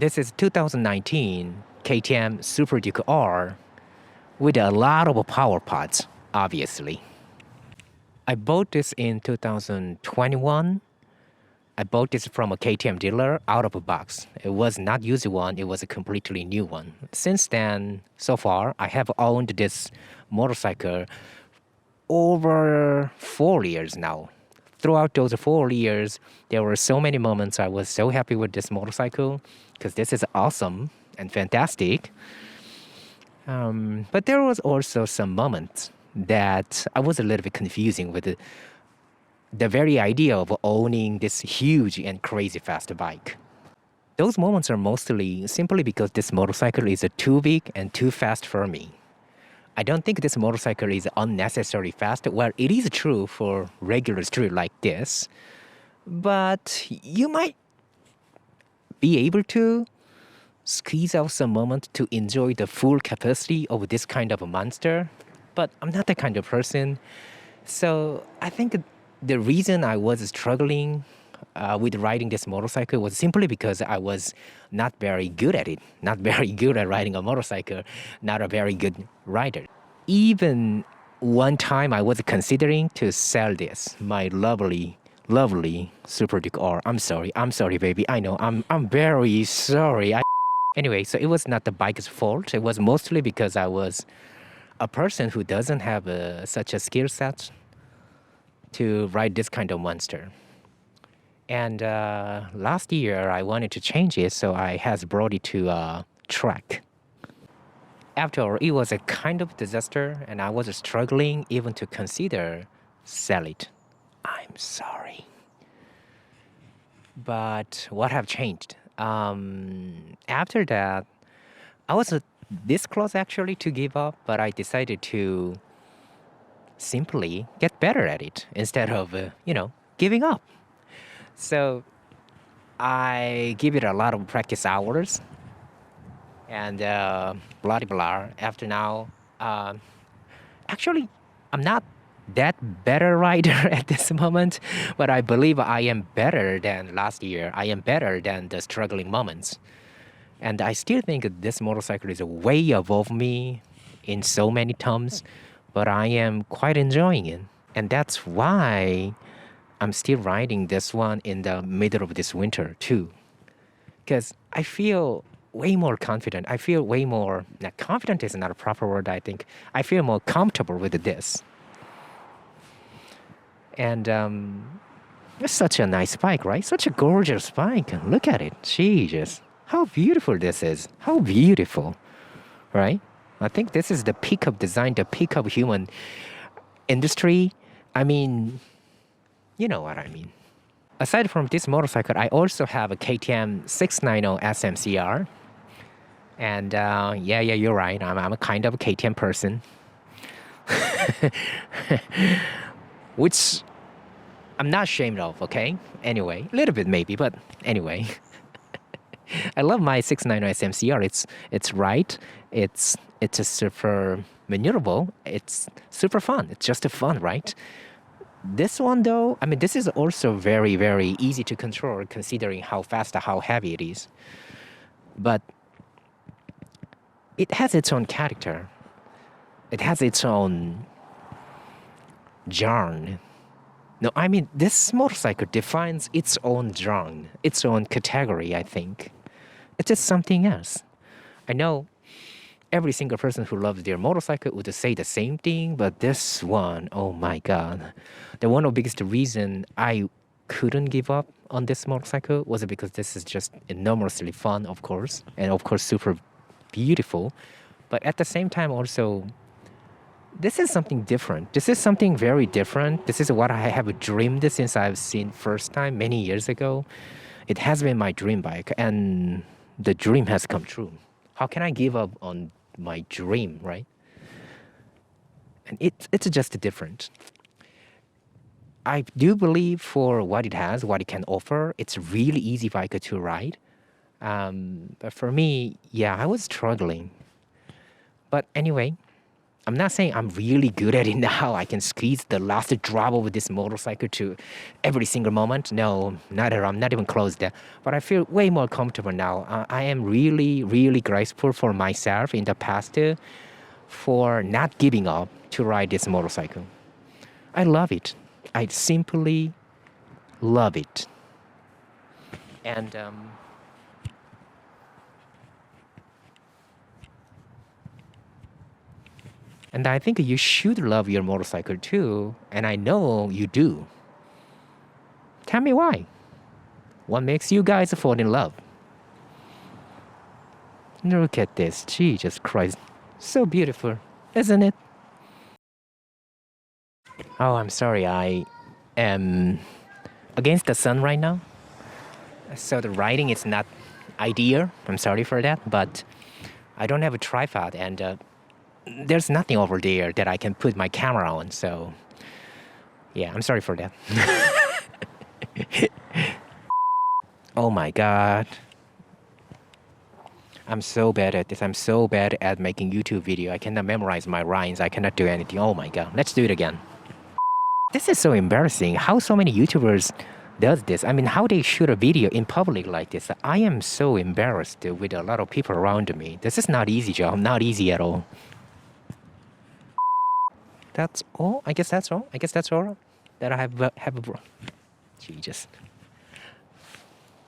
This is 2019 KTM Superduke R with a lot of power pods, obviously. I bought this in 2021. I bought this from a KTM dealer out of a box. It was not used one, it was a completely new one. Since then, so far, I have owned this motorcycle over 4 years now. Throughout those 4 years, there were so many moments I was so happy with this motorcycle because this is awesome and fantastic. But there was also some moments that I was a little bit confusing with the very idea of owning this huge and crazy fast bike. Those moments are mostly simply because this motorcycle is too big and too fast for me. I don't think this motorcycle is unnecessarily fast. Well, it is true for regular street like this, but you might be able to squeeze out some moment to enjoy the full capacity of this kind of a monster. But I'm not that kind of person. So I think the reason I was struggling with riding this motorcycle was simply because I was not very good at it, not very good at riding a motorcycle, not a very good rider. Even one time I was considering to sell this, my lovely Superduke R. I'm sorry, baby. I know, I'm very sorry. Anyway, so it was not the bike's fault. It was mostly because I was a person who doesn't have such a skill set to ride this kind of monster. And last year, I wanted to change it, so I has brought it to a track. After all, it was a kind of disaster, and I was struggling even to consider sell it. I'm sorry. But what have changed? After that, I was this close actually to give up, but I decided to simply get better at it instead of, giving up. So I give it a lot of practice hours and blah, blah, blah. After now, actually, I'm not that better rider at this moment, but I believe I am better than last year. I am better than the struggling moments. And I still think this motorcycle is way above me in so many terms, but I am quite enjoying it. And that's why I'm still riding this one in the middle of this winter too. Because I feel way more confident. I feel way more, confident is not a proper word, I think. I feel more comfortable with this. And it's such a nice bike, right? Such a gorgeous bike. Look at it. Jesus. How beautiful this is. How beautiful, right? I think this is the peak of design, the peak of human industry. I mean, you know what I mean. Aside from this motorcycle, I also have a KTM 690 SMCR. And yeah, you're right. I'm a kind of a KTM person. Which I'm not ashamed of, okay? Anyway, a little bit maybe, but anyway. I love my 690 SMCR. It's right. It's a super maneuverable. It's super fun. It's just a fun, right? This one though, I mean, this is also very, very easy to control considering how fast, how heavy it is. But it has its own character. It has its own genre. No, I mean, this motorcycle defines its own genre, its own category, I think. It's just something else. I know every single person who loves their motorcycle would say the same thing, but this one, oh my God. The one of the biggest reason I couldn't give up on this motorcycle was because this is just enormously fun, of course, and of course super beautiful. But at the same time also, this is something different. This is something very different. This is what I have dreamed since I've seen first time many years ago. It has been my dream bike, and the dream has come true. How can I give up on my dream, right? And it's just different. I do believe for what it has, what it can offer, it's a really easy bike to ride. But for me, yeah, I was struggling. But anyway, I'm not saying I'm really good at it now. I can squeeze the last drop of this motorcycle to every single moment. No, not at all. I'm not even close there. But I feel way more comfortable now. I am really, really grateful for myself in the past for not giving up to ride this motorcycle. I love it. I simply love it. And and I think you should love your motorcycle too. And I know you do. Tell me why. What makes you guys fall in love? Look at this. Jesus Christ. So beautiful, isn't it? Oh, I'm sorry. I am against the sun right now. So the riding is not ideal. I'm sorry for that. But I don't have a tripod and there's nothing over there that I can put my camera on. So yeah, I'm sorry for that. Oh my God. I'm so bad at this. I'm so bad at making YouTube video. I cannot memorize my rhymes. I cannot do anything. Oh my God. Let's do it again. This is so embarrassing. How so many YouTubers does this? I mean, how they shoot a video in public like this? I am so embarrassed with a lot of people around me. This is not easy job. Not easy at all. That's all. I guess that's all. That I have. Jesus.